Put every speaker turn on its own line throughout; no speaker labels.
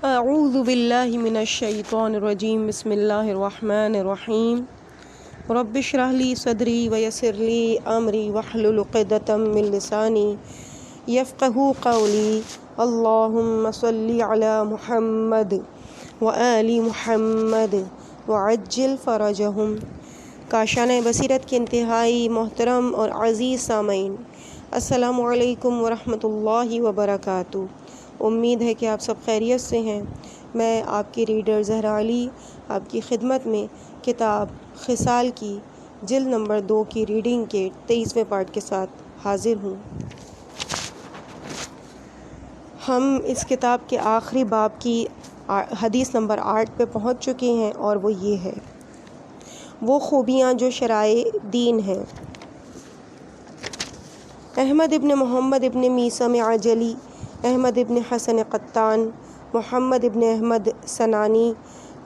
اعوذ باللہ من الشیطان الرجیم بسم اللہ الرحمن الرحیم رب اشرح لی صدری ویسر لی امری واحلل عقدۃ من لسانی یفقہوا قولی اللہم صلی علی محمد وآل محمد وعجل فرجہم۔ کاشانہ بصیرت کے انتہائی محترم اور عزیز سامعین، السلام علیکم ورحمۃ اللہ وبرکاتہ۔ امید ہے کہ آپ سب خیریت سے ہیں۔ میں آپ کی ریڈر زہرا علی آپ کی خدمت میں کتاب خصال کی جلد نمبر 2 کی ریڈنگ کے 23ویں پارٹ کے ساتھ حاضر ہوں۔ ہم اس کتاب کے آخری باب کی حدیث نمبر 8 پہ پہنچ چکے ہیں، اور وہ یہ ہے، وہ خوبیاں جو شرائع دین ہیں۔ احمد ابن محمد ابن میثم عجلی، احمد ابن حسن قطان، محمد ابن احمد سنانی،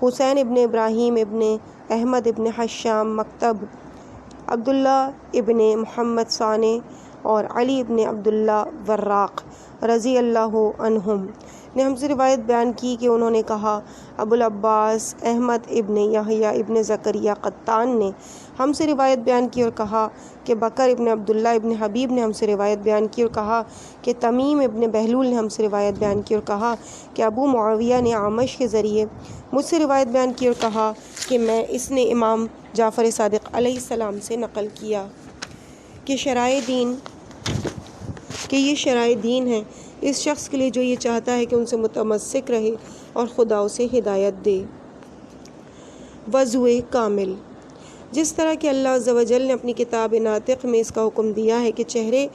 حسین ابن ابراہیم ابن احمد ابن حشام مکتب، عبداللہ ابن محمد ثانی اور علی ابن عبداللہ وراق رضی اللہ عنہم نے ہم سے روایت بیان کی کہ انہوں نے کہا، ابو العباس احمد ابن یحییٰ ابن زکریہ قطان نے ہم سے روایت بیان کی اور کہا کہ بکر ابن عبداللہ ابن حبیب نے ہم سے روایت بیان کی اور کہا کہ تمیم ابن بہلول نے ہم سے روایت بیان کی اور کہا کہ ابو معاویہ نے اعمش کے ذریعے مجھ سے روایت بیان کی اور کہا کہ اس نے امام جعفر صادق علیہ السلام سے نقل کیا کہ یہ شرائع دین ہیں اس شخص کے لیے جو یہ چاہتا ہے کہ ان سے متمسک رہے اور خدا اسے ہدایت دے۔ وضو کامل، جس طرح کہ اللہ عز و جل نے اپنی کتاب ناطق میں اس کا حکم دیا ہے کہ چہرے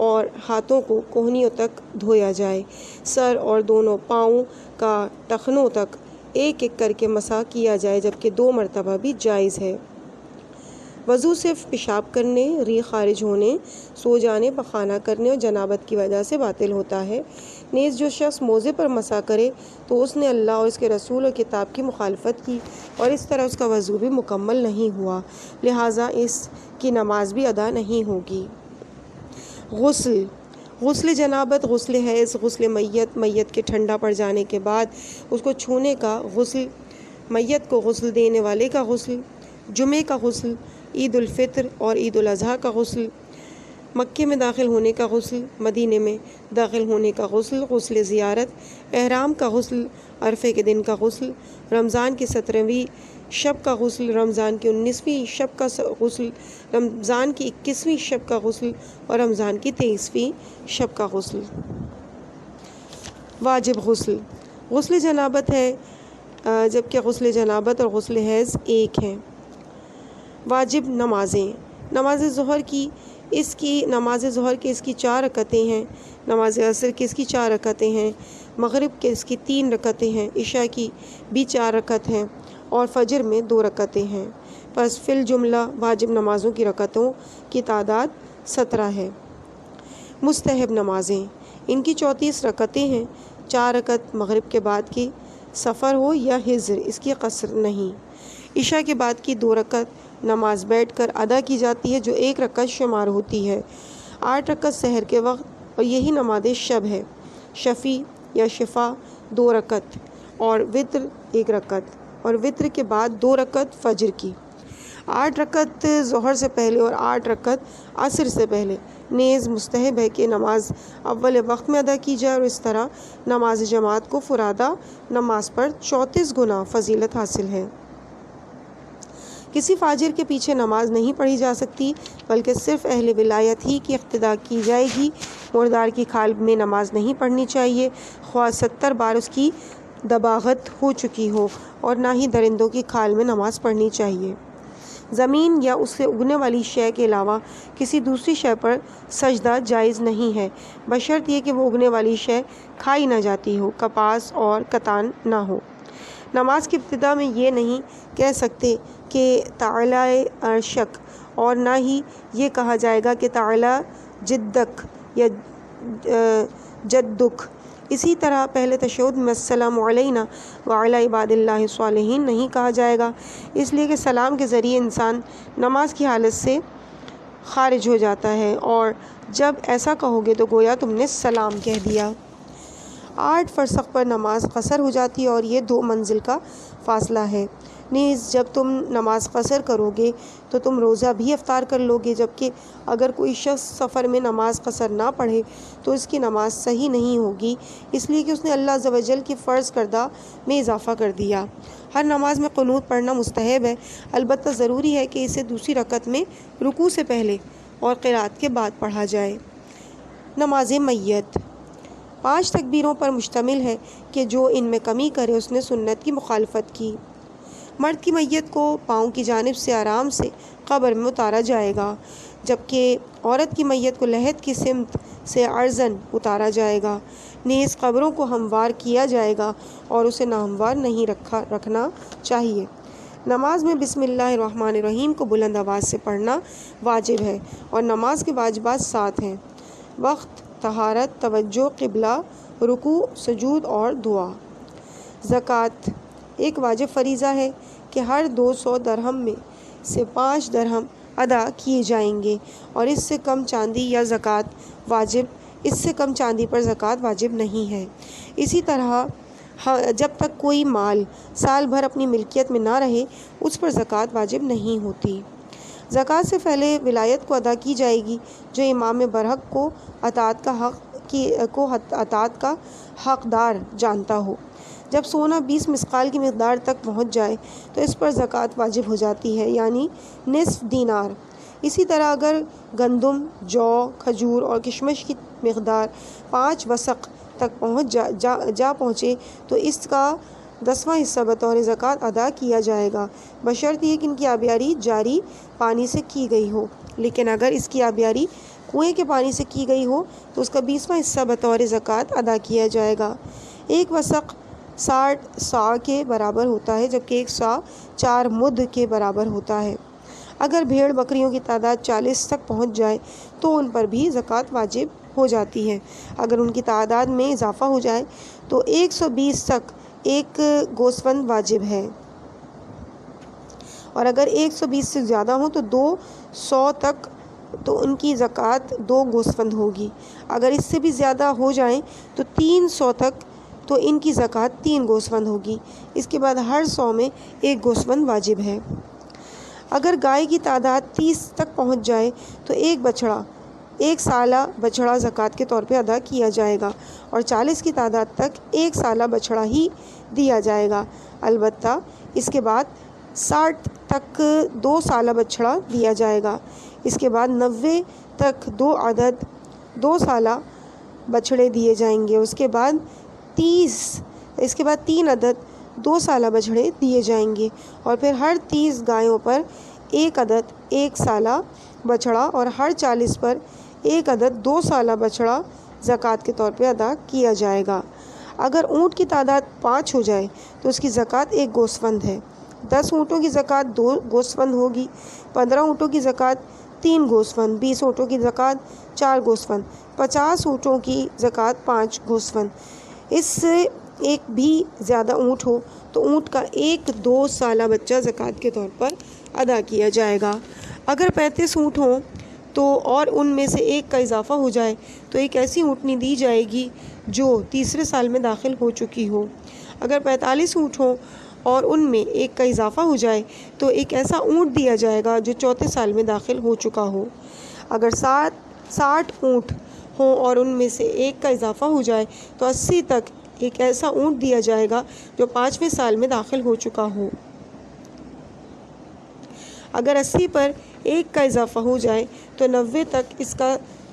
اور ہاتھوں کو کوہنیوں تک دھویا جائے، سر اور دونوں پاؤں کا ٹخنوں تک ایک ایک کر کے مسح کیا جائے، جبکہ 2 مرتبہ بھی جائز ہے۔ وضو صرف پیشاب کرنے، ریح خارج ہونے، سو جانے، پخانہ کرنے اور جنابت کی وجہ سے باطل ہوتا ہے۔ نیز جو شخص موزے پر مسح کرے تو اس نے اللہ اور اس کے رسول اور کتاب کی مخالفت کی، اور اس طرح اس کا وضو بھی مکمل نہیں ہوا، لہٰذا اس کی نماز بھی ادا نہیں ہوگی۔ غسل جنابت، غسل حیض، غسل میت کے ٹھنڈا پڑ جانے کے بعد اس کو چھونے کا غسل، میت کو غسل دینے والے کا غسل، جمعے کا غسل، عید الفطر اور عید الاضحیٰ کا غسل، مکے میں داخل ہونے کا غسل، مدینے میں داخل ہونے کا غسل، غسل زیارت، احرام کا غسل، عرفے کے دن کا غسل، رمضان کی 17ویں شب کا غسل، رمضان کی 19ویں شب کا غسل، رمضان کی 21ویں شب کا غسل اور رمضان کی 23ویں شب کا غسل۔ واجب غسل جنابت ہے، جبکہ غسل جنابت اور غسل حیض ایک ہیں۔ واجب نماز ظہر کی اس کی 4 رکعتیں ہیں، نماز عصر کی اس کی 4 رکعتیں ہیں، مغرب کے اس کی 3 رکعتیں ہیں، عشاء کی بھی 4 رکعت ہیں اور فجر میں 2 رکعتیں ہیں۔ پس فی الجملہ واجب نمازوں کی رکعتوں کی تعداد 17 ہے۔ مستحب نمازیں، ان کی 34 رکعتیں ہیں، 4 رکعت مغرب کے بعد کی، سفر ہو یا حضر اس کی قصر نہیں۔ عشاء کے بعد کی 2 رکعت نماز بیٹھ کر ادا کی جاتی ہے، جو 1 رکعت شمار ہوتی ہے۔ 8 رکعت سحر کے وقت، اور یہی نماز شب ہے۔ شفیع یا شفا 2 رکعت اور وتر 1 رکعت، اور وتر کے بعد 2 رکعت فجر کی۔ 8 رکعت ظہر سے پہلے اور 8 رکعت عصر سے پہلے۔ نیز مستحب ہے کہ نماز اول وقت میں ادا کی جائے، اور اس طرح نماز جماعت کو فرادہ نماز پر 34 گنا فضیلت حاصل ہے۔ کسی فاجر کے پیچھے نماز نہیں پڑھی جا سکتی، بلکہ صرف اہل ولایت ہی کی اقتداء کی جائے گی۔ مردار کی کھال میں نماز نہیں پڑھنی چاہیے، خواہ 70 بار اس کی دباغت ہو چکی ہو، اور نہ ہی درندوں کی کھال میں نماز پڑھنی چاہیے۔ زمین یا اس سے اگنے والی شے کے علاوہ کسی دوسری شے پر سجدہ جائز نہیں ہے، بشرط یہ کہ وہ اگنے والی شے کھائی نہ جاتی ہو، کپاس اور کتان نہ ہو۔ نماز کی ابتدا میں یہ نہیں کہہ سکتے کہ تعالی عرشک، اور نہ ہی یہ کہا جائے گا کہ تعالی جدک یا جدک۔ اسی طرح پہلے تشہد میں السلام علینا وعلی عباد اللہ الصالحین نہیں کہا جائے گا، اس لیے کہ سلام کے ذریعے انسان نماز کی حالت سے خارج ہو جاتا ہے، اور جب ایسا کہو گے تو گویا تم نے سلام کہہ دیا۔ 8 فرسخ پر نماز قصر ہو جاتی ہے اور یہ 2 منزل کا فاصلہ ہے۔ نیز جب تم نماز قصر کرو گے تو تم روزہ بھی افطار کر لو گے، جبکہ اگر کوئی شخص سفر میں نماز قصر نہ پڑھے تو اس کی نماز صحیح نہیں ہوگی، اس لیے کہ اس نے اللہ عز و جل کی فرض کردہ میں اضافہ کر دیا۔ ہر نماز میں قنوت پڑھنا مستحب ہے، البتہ ضروری ہے کہ اسے دوسری رکعت میں رکوع سے پہلے اور قرات کے بعد پڑھا جائے۔ نماز میت 5 تکبیروں پر مشتمل ہے کہ جو ان میں کمی کرے اس نے سنت کی مخالفت کی۔ مرد کی میت کو پاؤں کی جانب سے آرام سے قبر میں اتارا جائے گا، جبکہ عورت کی میت کو لحد کی سمت سے عرضاً اتارا جائے گا۔ نیز قبروں کو ہموار کیا جائے گا اور اسے ناہموار نہیں رکھنا چاہیے۔ نماز میں بسم اللہ الرحمن الرحیم کو بلند آواز سے پڑھنا واجب ہے اور نماز کے واجبات 7 ہیں: وقت، طہارت، توجہ، قبلہ، رکوع، سجود اور دعا۔ زکوٰۃ ایک واجب فریضہ ہے کہ ہر 200 درہم میں سے 5 درہم ادا کیے جائیں گے اور اس سے کم چاندی پر زکوٰۃ واجب نہیں ہے۔ اسی طرح جب تک کوئی مال سال بھر اپنی ملکیت میں نہ رہے اس پر زکوٰۃ واجب نہیں ہوتی۔ زکوٰۃ سے پہلے ولایت کو ادا کی جائے گی جو امام برحق کو اطاعت کا حقدار جانتا ہو۔ جب سونا 20 مثقال کی مقدار تک پہنچ جائے تو اس پر زکوٰۃ واجب ہو جاتی ہے، یعنی نصف دینار۔ اسی طرح اگر گندم، جو، کھجور اور کشمش کی مقدار 5 وسق تک پہنچے تو اس کا 10واں حصہ بطور زکوٰۃ ادا کیا جائے گا، بشرط یہ کہ ان کی آبیاری جاری پانی سے کی گئی ہو۔ لیکن اگر اس کی آبیاری کنویں کے پانی سے کی گئی ہو تو اس کا 20واں حصہ بطور زکوٰۃ ادا کیا جائے گا۔ 1 وسق 60 صاع کے برابر ہوتا ہے، جبکہ 1 صاع 4 مد کے برابر ہوتا ہے۔ اگر بھیڑ بکریوں کی تعداد 40 تک پہنچ جائے تو ان پر بھی زکوٰۃ واجب ہو جاتی ہے۔ اگر ان کی تعداد میں اضافہ ہو جائے تو 120 تک ایک گوسفند واجب ہے، اور اگر 120 سے زیادہ ہوں تو 200 تک تو ان کی زکوٰۃ 2 گوسفند ہوگی۔ اگر اس سے بھی زیادہ ہو جائیں تو 300 تک تو ان کی زکوٰۃ 3 گوسفند ہوگی۔ اس کے بعد ہر 100 میں 1 گوسفند واجب ہے۔ اگر گائے کی تعداد 30 تک پہنچ جائے تو ایک سالہ بچڑا زکوٰۃ کے طور پہ ادا کیا جائے گا، اور 40 کی تعداد تک 1 سالہ بچڑا ہی دیا جائے گا۔ البتہ اس کے بعد 60 تک 2 سالہ بچڑا دیا جائے گا۔ اس کے بعد 90 تک 2 سالہ بچڑے دیے جائیں گے۔ اس کے بعد 3 عدد 2 سالہ بچڑے دیے جائیں گے، اور پھر ہر 30 گایوں پر 1 عدد 1 سالہ بچڑا اور ہر 40 پر 1 عدد 2 سالہ بچڑا زکوٰۃ کے طور پہ ادا کیا جائے گا۔ اگر اونٹ کی تعداد 5 ہو جائے تو اس کی زکوٰۃ 1 گوسفند ہے۔ 10 اونٹوں کی زکوٰۃ 2 گوسفند ہوگی، 15 اونٹوں کی زکوٰۃ 3 گوسفند، 20 اونٹوں کی زکوٰۃ 4 گوسفند، 50 اونٹوں کی زکوٰۃ 5 گوسفند۔ اس سے ایک بھی زیادہ اونٹ ہو تو اونٹ کا 2 سالہ بچہ زکوٰۃ کے طور پر ادا کیا جائے گا۔ اگر 35 اونٹ ہوں تو اور ان میں سے ایک کا اضافہ ہو جائے تو ایک ایسی اونٹنی دی جائے گی جو تیسرے سال میں داخل ہو چکی ہو۔ اگر 45 اونٹ ہوں اور ان میں ایک کا اضافہ ہو جائے تو ایک ایسا اونٹ دیا جائے گا جو چوتھے سال میں داخل ہو چکا ہو۔ اگر 60 اونٹ ہوں اور ان میں سے ایک کا اضافہ ہو جائے تو 80 تک ایک ایسا اونٹ دیا جائے گا جو 5ویں سال میں داخل ہو چکا ہو۔ اگر 80 پر ایک کا اضافہ ہو جائے تو 90 تک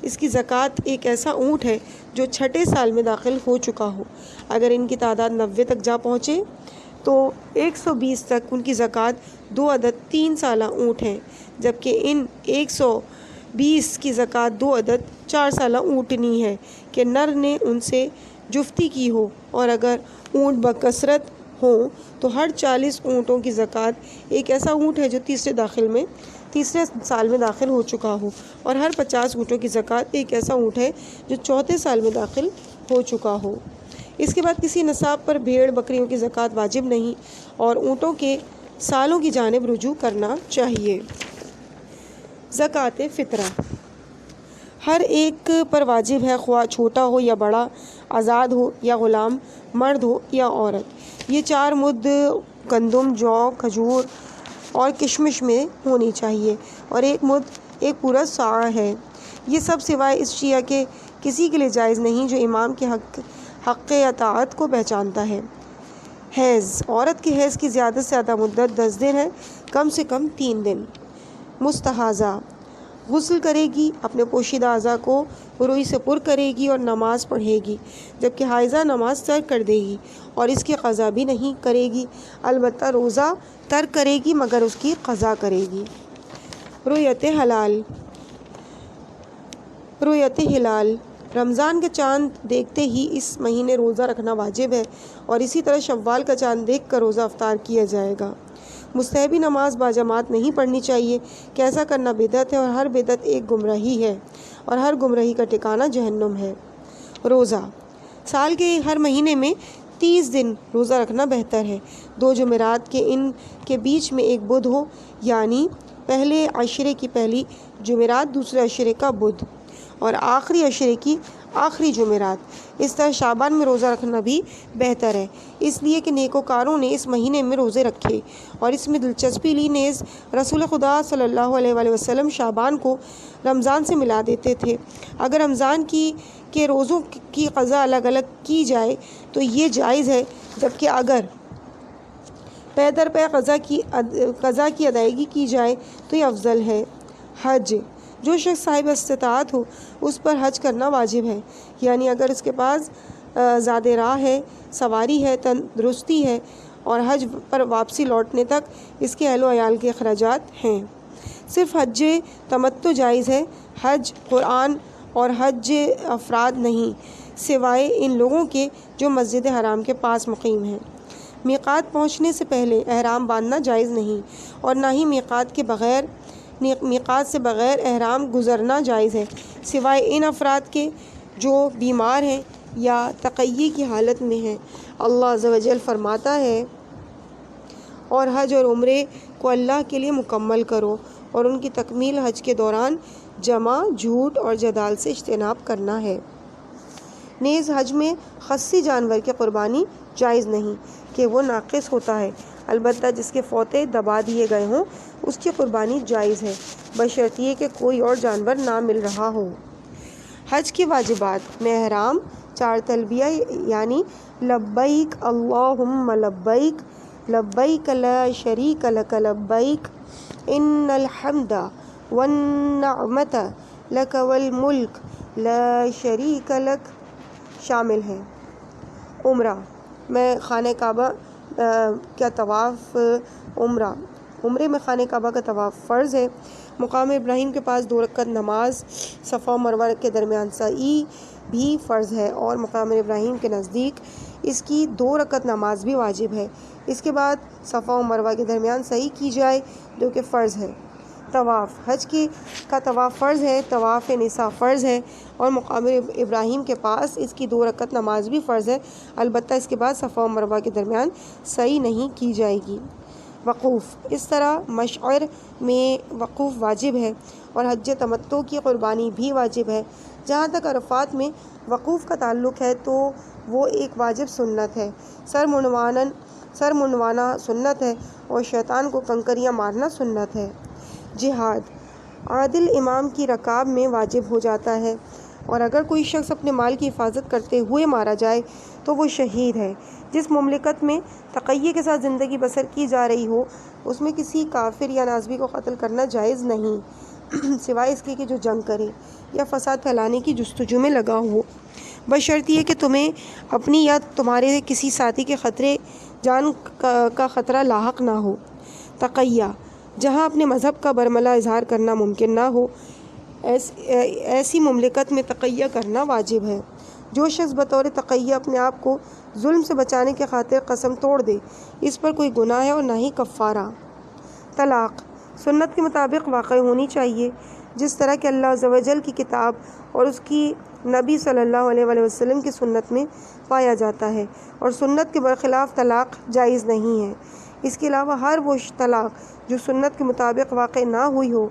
اس کی زکوٰۃ ایک ایسا اونٹ ہے جو 6 سال میں داخل ہو چکا ہو۔ اگر ان کی تعداد 90 تک جا پہنچے تو 120 تک ان کی زکوٰۃ 2 عدد 3 سالہ اونٹ ہیں، جبکہ ان 120 کی زکوٰۃ 2 عدد 4 سالہ اونٹنی ہے کہ نر نے ان سے جفتی کی ہو، اور اگر اونٹ بکثرت ہوں تو ہر 40 اونٹوں کی زکوٰۃ ایک ایسا اونٹ ہے جو تیسرے سال میں داخل ہو چکا ہو، اور ہر 50 اونٹوں کی زکوٰۃ ایک ایسا اونٹ ہے جو چوتھے سال میں داخل ہو چکا ہو۔ اس کے بعد کسی نصاب پر بھیڑ بکریوں کی زکوٰۃ واجب نہیں اور اونٹوں کے سالوں کی جانب رجوع کرنا چاہیے۔ زکوٰۃ فطرہ ہر ایک پر واجب ہے، خواہ چھوٹا ہو یا بڑا، آزاد ہو یا غلام، مرد ہو یا عورت۔ یہ 4 مد گندم، جو، کھجور اور کشمش میں ہونی چاہیے، اور 1 مد ایک پورا صاع ہے۔ یہ سب سوائے اس شیعہ کے کسی کے لیے جائز نہیں جو امام کے حق اطاعت کو پہچانتا ہے۔ حیض، عورت کے حیض کی زیادہ سے زیادہ مدت 10 دن ہے، کم سے کم 3 دن۔ مستحاضہ، غسل کرے گی، اپنے پوشیدہ اعضاء کو روئی سے پر کرے گی اور نماز پڑھے گی، جبکہ حائضہ نماز ترک کر دے گی اور اس کی قضا بھی نہیں کرے گی، البتہ روزہ ترک کرے گی مگر اس کی قضا کرے گی۔ رؤیت ہلال، رؤیت ہلال، رمضان کے چاند دیکھتے ہی اس مہینے روزہ رکھنا واجب ہے، اور اسی طرح شوال کا چاند دیکھ کر روزہ افطار کیا جائے گا۔ مستحبی نماز باجماعت نہیں پڑھنی چاہیے کہ ایسا کرنا بدعت ہے، اور ہر بدعت ایک گمراہی ہے، اور ہر گمراہی کا ٹھکانہ جہنم ہے۔ روزہ، سال کے ہر مہینے میں 30 دن روزہ رکھنا بہتر ہے۔ 2 جمعرات کے ان کے بیچ میں ایک بدھ ہو، یعنی پہلے عشرے کی پہلی جمعرات، دوسرے عشرے کا بدھ، اور آخری عشرے کی آخری جمعرات۔ اس طرح شعبان میں روزہ رکھنا بھی بہتر ہے، اس لیے کہ نیکوکاروں نے اس مہینے میں روزے رکھے اور اس میں دلچسپی لی، نیز رسول خدا صلی اللہ علیہ وآلہ وسلم شعبان کو رمضان سے ملا دیتے تھے۔ اگر رمضان کے روزوں کی قضا الگ الگ کی جائے تو یہ جائز ہے، جبکہ اگر پے در پے قضا کی ادائیگی کی جائے تو یہ افضل ہے۔ حج، جو شخص صاحب استطاعت ہو اس پر حج کرنا واجب ہے، یعنی اگر اس کے پاس زاد راہ ہے، سواری ہے، تندرستی ہے، اور حج پر واپسی لوٹنے تک اس کے اہل و عیال کے اخراجات ہیں۔ صرف حج تمتع جائز ہے، حج قرآن اور حج افراد نہیں، سوائے ان لوگوں کے جو مسجد حرام کے پاس مقیم ہیں۔ میقات پہنچنے سے پہلے احرام باندھنا جائز نہیں، اور نہ ہی میقات سے بغیر احرام گزرنا جائز ہے، سوائے ان افراد کے جو بیمار ہیں یا تقیی کی حالت میں ہیں۔ اللہ عز و جل فرماتا ہے، اور حج اور عمرے کو اللہ کے لیے مکمل کرو، اور ان کی تکمیل حج کے دوران جمع، جھوٹ اور جدال سے اجتناب کرنا ہے۔ نیز حج میں خصی جانور کی قربانی جائز نہیں کہ وہ ناقص ہوتا ہے، البتہ جس کے فوتے دبا دیے گئے ہوں اس کی قربانی جائز ہے، بشرط یہ کہ کوئی اور جانور نہ مل رہا ہو۔ حج کی واجبات میں احرام، 4 تلبیہ یعنی لبیک اللہم لبیک، لبیک لا شریک لک لبیک، ان الحمد والنعمت لک والملک لا شریک لک شامل ہیں۔ عمرہ میں خانہ کعبہ کا طواف، عمرے میں خانہ کعبہ کا طواف فرض ہے۔ مقام ابراہیم کے پاس 2 رکعت نماز، صفا و مروہ کے درمیان سعی بھی فرض ہے، اور مقام ابراہیم کے نزدیک اس کی 2 رکعت نماز بھی واجب ہے۔ اس کے بعد صفا و مروہ کے درمیان سعی کی جائے جو کہ فرض ہے۔ طواف، حج کا طواف فرض ہے، طواف نساء فرض ہے، اور مقام ابراہیم کے پاس اس کی 2 رکعت نماز بھی فرض ہے، البتہ اس کے بعد صفا و مروہ کے درمیان سعی نہیں کی جائے گی۔ وقوف، اس طرح مشعر میں وقوف واجب ہے، اور حج تمتع کی قربانی بھی واجب ہے۔ جہاں تک عرفات میں وقوف کا تعلق ہے تو وہ ایک واجب سنت ہے، سر منڈوانا سنت ہے، اور شیطان کو کنکریاں مارنا سنت ہے۔ جہاد، عادل امام کی رکاب میں واجب ہو جاتا ہے، اور اگر کوئی شخص اپنے مال کی حفاظت کرتے ہوئے مارا جائے تو وہ شہید ہے۔ جس مملکت میں تقیہ کے ساتھ زندگی بسر کی جا رہی ہو اس میں کسی کافر یا نازبی کو قتل کرنا جائز نہیں، سوائے اس کے کہ جو جنگ کرے یا فساد پھیلانے کی جستجو میں لگا ہو، بشرط یہ کہ تمہیں اپنی یا تمہارے کسی ساتھی کے جان کا خطرہ لاحق نہ ہو۔ تقیہ، جہاں اپنے مذہب کا برملا اظہار کرنا ممکن نہ ہو، ایسی مملکت میں تقیہ کرنا واجب ہے۔ جو شخص بطور تقیہ اپنے آپ کو ظلم سے بچانے کی خاطر قسم توڑ دے اس پر کوئی گناہ ہے اور نہ ہی کفارہ۔ طلاق سنت کے مطابق واقع ہونی چاہیے، جس طرح کہ اللہ عز و جل کی کتاب اور اس کی نبی صلی اللہ علیہ وآلہ وسلم کی سنت میں پایا جاتا ہے، اور سنت کے برخلاف طلاق جائز نہیں ہے۔ اس کے علاوہ ہر وہ طلاق جو سنت کے مطابق واقع نہ ہوئی ہو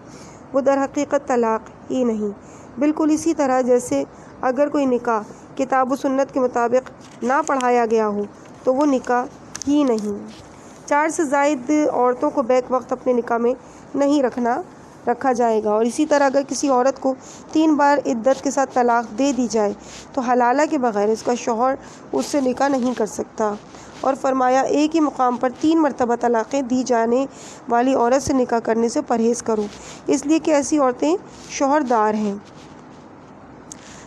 وہ در حقیقت طلاق ہی نہیں، بالکل اسی طرح جیسے اگر کوئی نکاح کتاب و سنت کے مطابق نہ پڑھایا گیا ہو تو وہ نکاح ہی نہیں۔ 4 سے زائد عورتوں کو بیک وقت اپنے نکاح میں نہیں رکھا جائے گا، اور اسی طرح اگر کسی عورت کو 3 بار عدت کے ساتھ طلاق دے دی جائے تو حلالہ کے بغیر اس کا شوہر اس سے نکاح نہیں کر سکتا۔ اور فرمایا ایک ہی مقام پر 3 مرتبہ طلاقیں دی جانے والی عورت سے نکاح کرنے سے پرہیز کرو، اس لیے کہ ایسی عورتیں شوہردار ہیں۔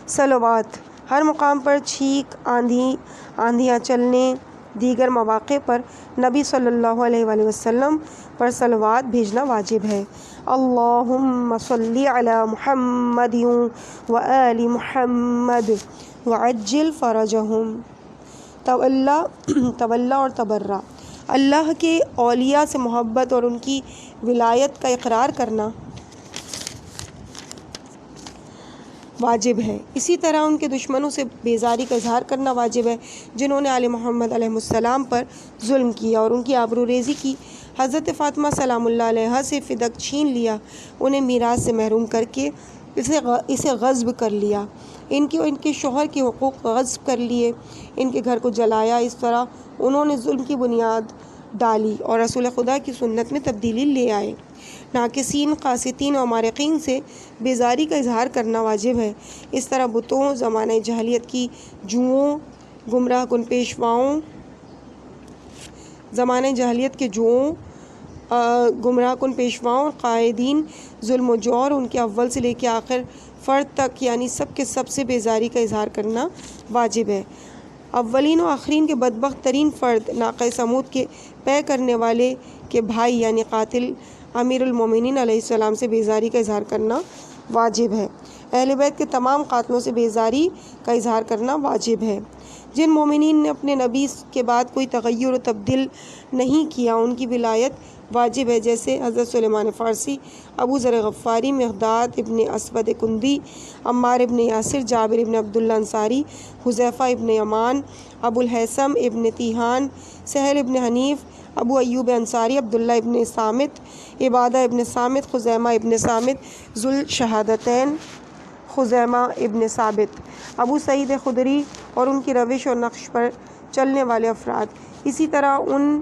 صلوات، ہر مقام پر چھینک، آندھیاں چلنے، دیگر مواقع پر نبی صلی اللہ علیہ وآلہ وسلم پر صلوات بھیجنا واجب ہے۔ اللہم صلی علی محمد وآل محمد وعجل فرجہم۔ تولا اور تبرہ، اللہ کے اولیاء سے محبت اور ان کی ولایت کا اقرار کرنا واجب ہے۔ اسی طرح ان کے دشمنوں سے بیزاری کا اظہار کرنا واجب ہے جنہوں نے آل محمد علیہ السلام پر ظلم کیا اور ان کی آبرو ریزی کی۔ حضرت فاطمہ سلام اللہ علیہا سے فدق چھین لیا، انہیں میراث سے محروم کر کے اسے غصب کر لیا، ان کے شوہر کے حقوق غصب کر لیے، ان کے گھر کو جلایا۔ اس طرح انہوں نے ظلم کی بنیاد ڈالی اور رسول خدا کی سنت میں تبدیلی لے آئے۔ ناقصین، قاسطین اور مارقین سے بیزاری کا اظہار کرنا واجب ہے۔ اس طرح بتوں، زمانہ جاہلیت کی جوؤں، گمراہ کن پیشواؤں، اور قائدین ظلم و جور، ان کے اول سے لے کے آخر فرد تک یعنی سب کے سب سے بیزاری کا اظہار کرنا واجب ہے۔ اولین و آخرین کے بدبخت ترین فرد ناقہ ثمود کے پے کرنے والے کے بھائی یعنی قاتل امیر المومنین علیہ السلام سے بیزاری کا اظہار کرنا واجب ہے۔ اہل بیت کے تمام قاتلوں سے بیزاری کا اظہار کرنا واجب ہے۔ جن مومنین نے اپنے نبی کے بعد کوئی تغیر و تبدیل نہیں کیا ان کی ولایت واجب ہے، جیسے حضرت سلیمان فارسی، ابو ذر غفاری، مقداد ابن اسود کندی، عمار ابن یاسر، جابر ابن عبداللہ انصاری، حذیفہ ابن یمان، ابو الہیثم ابن تیہان، سہل ابن حنیف، ابو ایوب انصاری، عبداللہ ابن صامت، عبادہ ابن صامت، خزیمہ ابن صامت، ذوالشہادتین خزیمہ ابن ثابت، ابو سعید خدری اور ان کی روش اور نقش پر چلنے والے افراد، اسی طرح ان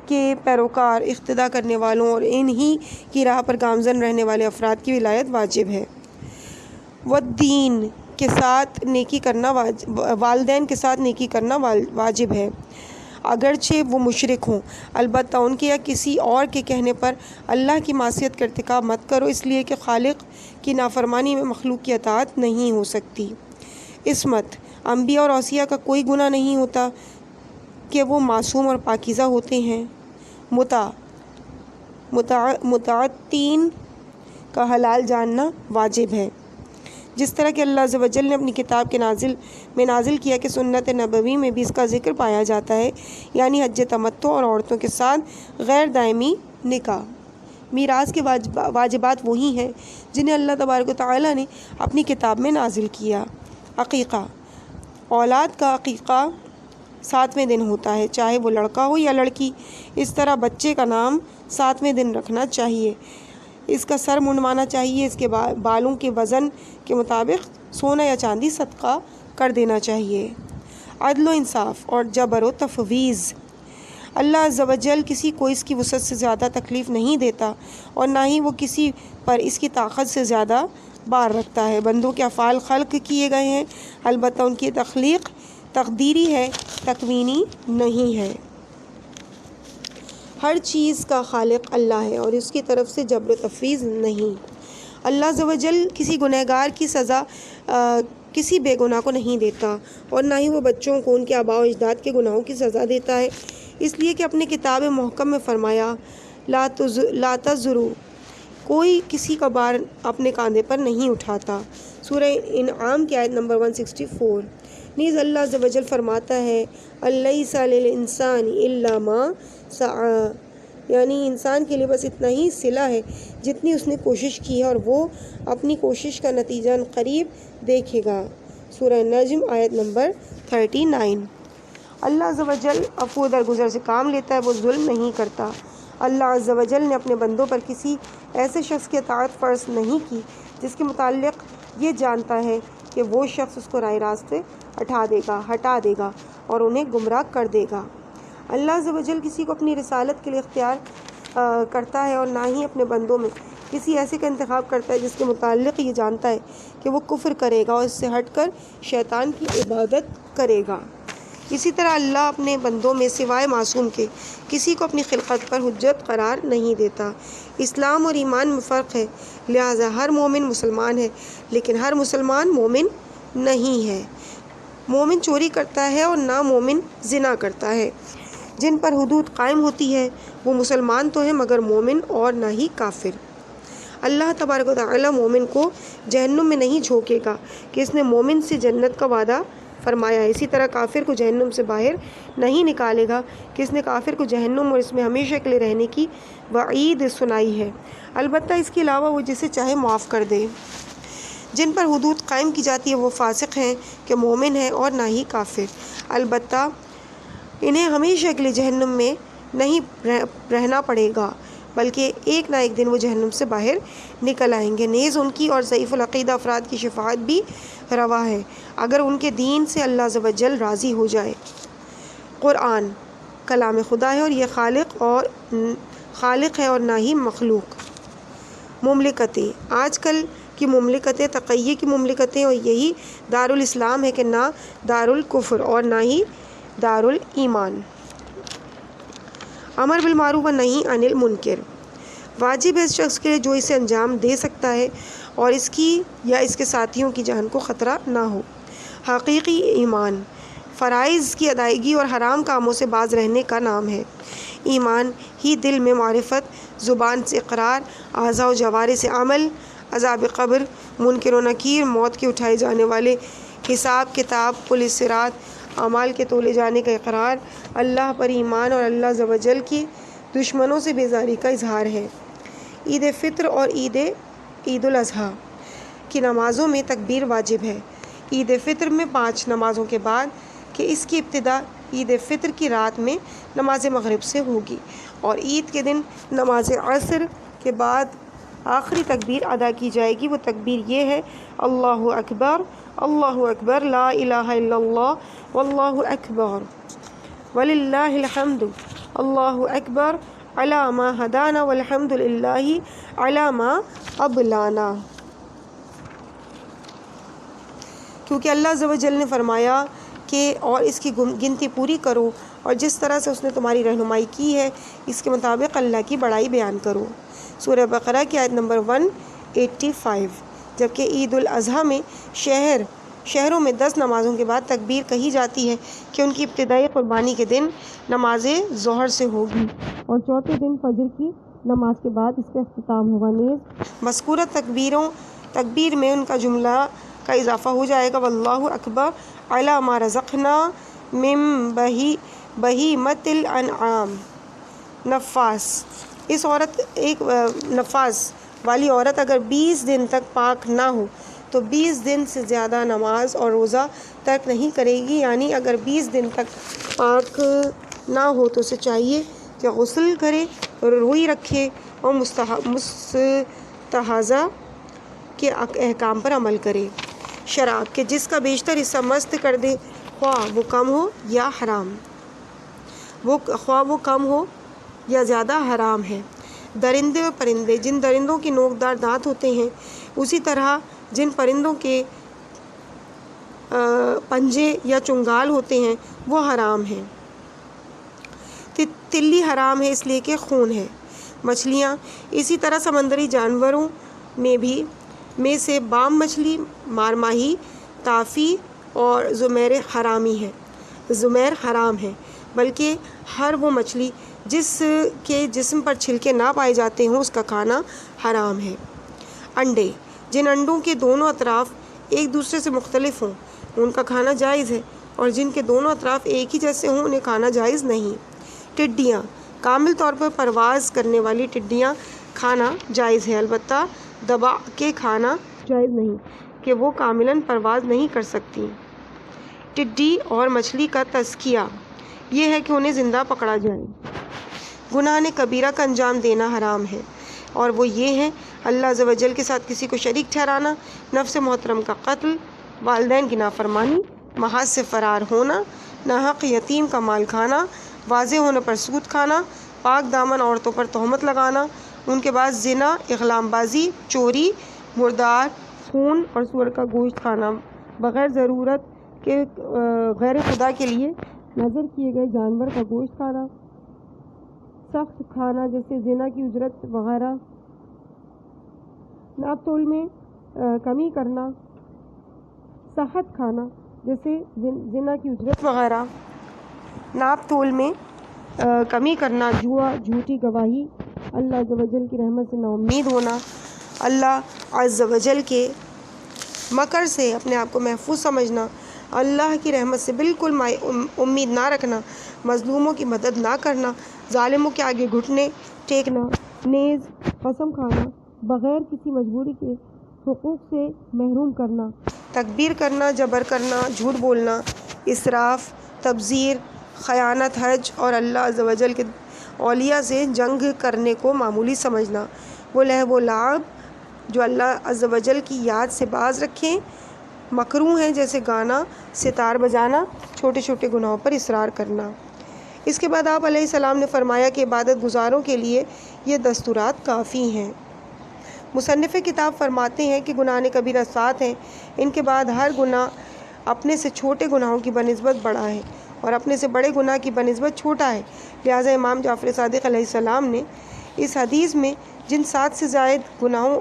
کے پیروکار، اقتداء کرنے والوں اور انہی کی راہ پر گامزن رہنے والے افراد کی ولایت واجب ہے۔ والدین کے ساتھ نیکی کرنا والدین کے ساتھ نیکی کرنا واجب ہے، اگرچہ وہ مشرک ہوں، البتہ ان کے یا کسی اور کے کہنے پر اللہ کی معصیت کا ارتکاب مت کرو، اس لیے کہ خالق کی نافرمانی میں مخلوق کی اطاعت نہیں ہو سکتی۔ عصمت، انبیاء اور اوصیاء کا کوئی گناہ نہیں ہوتا کہ وہ معصوم اور پاکیزہ ہوتے ہیں۔ متعتین کا حلال جاننا واجب ہے، جس طرح کہ اللہ عز و جل نے اپنی کتاب کے نازل کیا کہ سنت نبوی میں بھی اس کا ذکر پایا جاتا ہے، یعنی حج تمتع اور عورتوں کے ساتھ غیر دائمی نکاح۔ میراث کے واجبات وہی ہیں جنہیں اللہ تبارک و تعالیٰ نے اپنی کتاب میں نازل کیا۔ عقیقہ، اولاد کا عقیقہ 7ویں دن ہوتا ہے، چاہے وہ لڑکا ہو یا لڑکی۔ اس طرح بچے کا نام 7ویں دن رکھنا چاہیے، اس کا سر منڈوانا چاہیے، اس کے بالوں کے وزن کے مطابق سونا یا چاندی صدقہ کر دینا چاہیے۔ عدل و انصاف اور جبر و تفویض، اللہ عز و جل کسی کو اس کی وسعت سے زیادہ تکلیف نہیں دیتا اور نہ ہی وہ کسی پر اس کی طاقت سے زیادہ بار رکھتا ہے۔ بندوں کے افعال خلق کیے گئے ہیں، البتہ ان کی تخلیق تقدیری ہے، تکوینی نہیں ہے۔ ہر چیز کا خالق اللہ ہے اور اس کی طرف سے جبر و تفویض نہیں۔ اللہ عز و جل کسی گنہگار کی سزا کسی بے گناہ کو نہیں دیتا اور نہ ہی وہ بچوں کو ان کے آباء و اجداد کے گناہوں کی سزا دیتا ہے، اس لیے کہ اپنے کتاب محکم میں فرمایا لا تزرو، کوئی کسی کا بار اپنے کاندھے پر نہیں اٹھاتا۔ سورہ انعام کی آیت نمبر 164۔ نیز اللہ عز و جل فرماتا ہے الیس للانسان الا ما سعی، یعنی انسان کے لیے بس اتنا ہی صلہ ہے جتنی اس نے کوشش کی ہے اور وہ اپنی کوشش کا نتیجہ قریب دیکھے گا۔ سورہ نجم آیت نمبر 39۔ اللہ عز و جل عفو درگزر سے کام لیتا ہے، وہ ظلم نہیں کرتا۔ اللہ عز و جل نے اپنے بندوں پر کسی ایسے شخص کی اطاعت فرض نہیں کی جس کے متعلق یہ جانتا ہے کہ وہ شخص اس کو راہ راست سے ہٹا دے گا اور انہیں گمراہ کر دے گا۔ اللہ عز و جل کسی کو اپنی رسالت کے لیے اختیار کرتا ہے اور نہ ہی اپنے بندوں میں کسی ایسے کا انتخاب کرتا ہے جس کے متعلق یہ جانتا ہے کہ وہ کفر کرے گا اور اس سے ہٹ کر شیطان کی عبادت کرے گا۔ اسی طرح اللہ اپنے بندوں میں سوائے معصوم کے کسی کو اپنی خلقت پر حجت قرار نہیں دیتا۔ اسلام اور ایمان میں فرق ہے، لہٰذا ہر مومن مسلمان ہے لیکن ہر مسلمان مومن نہیں ہے۔ مومن چوری کرتا ہے اور نہ مومن زنا کرتا ہے۔ جن پر حدود قائم ہوتی ہے وہ مسلمان تو ہیں مگر مومن اور نہ ہی کافر۔ اللہ تبارک و تعالی مومن کو جہنم میں نہیں جھونکے گا کہ اس نے مومن سے جنت کا وعدہ فرمایا ہے، اسی طرح کافر کو جہنم سے باہر نہیں نکالے گا کہ اس نے کافر کو جہنم اور اس میں ہمیشہ کے لیے رہنے کی وعید سنائی ہے، البتہ اس کے علاوہ وہ جسے چاہے معاف کر دے۔ جن پر حدود قائم کی جاتی ہے وہ فاسق ہیں کہ مومن ہیں اور نہ ہی کافر، البتہ انہیں ہمیشہ کے لیے جہنم میں نہیں رہنا پڑے گا بلکہ ایک نہ ایک دن وہ جہنم سے باہر نکل آئیں گے۔ نیز ان کی اور ضعیف العقیدہ افراد کی شفاعت بھی روا ہے اگر ان کے دین سے اللہ عز و جل راضی ہو جائے۔ قرآن کلام خدا ہے اور یہ خالق ہے اور نہ ہی مخلوق۔ مملکتیں، آج کل کی مملکتیں تقیہ کی مملکتیں اور یہی دارالاسلام ہے کہ نہ دارالکفر اور نہ ہی دارالایمان۔ امر بالمعروف و نہی عن المنکر، واجب ہے اس شخص کے لیے جو اسے انجام دے سکتا ہے اور اس کی یا اس کے ساتھیوں کی جان کو خطرہ نہ ہو۔ حقیقی ایمان فرائض کی ادائیگی اور حرام کاموں سے باز رہنے کا نام ہے۔ ایمان ہی دل میں معرفت، زبان سے اقرار، اعضاء و جوارح سے عمل، عذاب قبر، منکر و نکیر، موت کے اٹھائے جانے والے، حساب کتاب، پل صراط، اعمال کے تولے جانے کا اقرار، اللہ پر ایمان اور اللہ عز و جل کی دشمنوں سے بیزاری کا اظہار ہے۔ عید فطر اور عید الاضحیٰ کی نمازوں میں تکبیر واجب ہے۔ عید فطر میں 5 نمازوں کے بعد کہ اس کی ابتدا عید فطر کی رات میں نماز مغرب سے ہوگی اور عید کے دن نماز عصر کے بعد آخری تکبیر ادا کی جائے گی۔ وہ تکبیر یہ ہے: اللہ اکبر لا الہ الا اللہ واللہ اکبر وللہ الحمد، اللہ اکبر علی ما ہدانا والحمد للہ علی ما ابلانا۔ کیونکہ اللہ عز و جل نے فرمایا کہ اور اس کی گنتی پوری کرو اور جس طرح سے اس نے تمہاری رہنمائی کی ہے اس کے مطابق اللہ کی بڑائی بیان کرو۔ سورہ بقرہ کی آیت نمبر 185۔ جبکہ عید الاضحیٰ میں شہروں میں 10 نمازوں کے بعد تکبیر کہی جاتی ہے کہ ان کی ابتدائی قربانی کے دن نماز ظہر سے ہوگی اور چوتھے دن فجر کی نماز کے بعد اس کا اختتام ہوگا۔ نیز مذکورہ تکبیر میں ان کا جملہ کا اضافہ ہو جائے گا: واللہ اکبر علی ما رزقنا من بہیمۃ الانعام۔ نفاس والی عورت اگر 20 دن تک پاک نہ ہو تو 20 دن سے زیادہ نماز اور روزہ ترک نہیں کرے گی، یعنی اگر 20 دن تک پاک نہ ہو تو اسے چاہیے کہ غسل کرے، روئی رکھے اور مستحاضہ کے احکام پر عمل کرے۔ شراب کہ جس کا بیشتر حصہ مست کر دے، خواہ وہ کم ہو یا زیادہ حرام ہے۔ درندے اور پرندے، جن درندوں کے نوکدار دانت ہوتے ہیں اسی طرح جن پرندوں کے پنجے یا چنگال ہوتے ہیں وہ حرام ہیں۔ تلی حرام ہے اس لیے کہ خون ہے۔ مچھلیاں، اسی طرح سمندری جانوروں میں سے بام مچھلی، مارماہی، تافی اور زمیر حرام ہے، بلکہ ہر وہ مچھلی جس کے جسم پر چھلکے نہ پائے جاتے ہوں اس کا کھانا حرام ہے۔ انڈے، جن انڈوں کے دونوں اطراف ایک دوسرے سے مختلف ہوں ان کا کھانا جائز ہے اور جن کے دونوں اطراف ایک ہی جیسے ہوں انہیں کھانا جائز نہیں۔ ٹڈیاں، کامل طور پر پرواز کرنے والی ٹڈیاں کھانا جائز ہے، البتہ دبا کے کھانا جائز نہیں کہ وہ کاملاً پرواز نہیں کر سکتی۔ ٹڈی اور مچھلی کا تذکیہ یہ ہے کہ انہیں زندہ پکڑا جائے۔ گناہ کبیرہ کا انجام دینا حرام ہے اور وہ یہ ہے: اللہ عز و جل کے ساتھ کسی کو شریک ٹھہرانا، نفس محترم کا قتل، والدین کی نافرمانی، محاذ سے فرار ہونا، ناحق یتیم کا مال کھانا، واضح ہونے پر سود کھانا، پاک دامن عورتوں پر تہمت لگانا، ان کے بعد زنا، اغلام بازی، چوری، مردار، خون اور سور کا گوشت کھانا، بغیر ضرورت کے غیر خدا کے لیے نظر کیے گئے جانور کا گوشت کھانا، سخت کھانا جیسے زنا کی اجرت وغیرہ، ناپ تول میں کمی کرنا، سخت کھانا جیسے زنا کی اجرت وغیرہ، ناپ تول میں کمی کرنا، جوا، جھوٹی گواہی، اللہ عز و جل کی رحمت سے نا امید ہونا، اللہ عز و جل کے مکر سے اپنے آپ کو محفوظ سمجھنا، اللہ کی رحمت سے بالکل امید نہ رکھنا، مظلوموں کی مدد نہ کرنا، ظالموں کے آگے گھٹنے ٹیکنا، نیز قسم کھانا، بغیر کسی مجبوری کے حقوق سے محروم کرنا، تکبیر کرنا، جبر کرنا، جھوٹ بولنا، اسراف، تبذیر، خیانت، حج اور اللہ عز و جل کے اولیاء سے جنگ کرنے کو معمولی سمجھنا، وہ لہو و لعب جو اللہ عز و جل کی یاد سے باز رکھیں مکروہ ہیں، جیسے گانا، ستار بجانا، چھوٹے چھوٹے گناہوں پر اصرار کرنا۔ اس کے بعد آپ علیہ السلام نے فرمایا کہ عبادت گزاروں کے لیے یہ دستورات کافی ہیں۔ مصنف کتاب فرماتے ہیں کہ گناہ کبیرہ 7 ہیں، ان کے بعد ہر گناہ اپنے سے چھوٹے گناہوں کی بنسبت بڑا ہے اور اپنے سے بڑے گناہ کی بنسبت چھوٹا ہے، لہٰذا امام جعفر صادق علیہ السلام نے اس حدیث میں جن 7 سے زائد گناہوں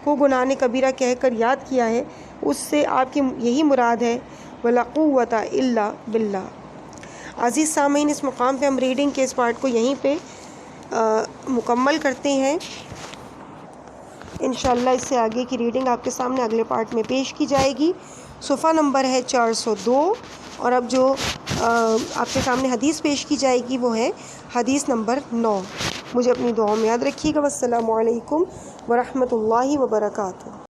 کو گناہ کبیرہ کہہ کر یاد کیا ہے، اس سے آپ کی یہی مراد ہے، وَلَا قُوَّةَ إِلَّا بِاللَّهِ۔ عزیز سامعین، اس مقام پہ ہم ریڈنگ کے اس پارٹ کو یہیں پہ مکمل کرتے ہیں۔ انشاءاللہ اس سے آگے کی ریڈنگ آپ کے سامنے اگلے پارٹ میں پیش کی جائے گی۔ صفحہ نمبر ہے 402، اور اب جو آپ کے سامنے حدیث پیش کی جائے گی وہ ہے حدیث نمبر 9۔ مجھے اپنی دعاؤں میں یاد رکھیے گا۔ والسلام علیکم ورحمۃ اللہ وبرکاتہ۔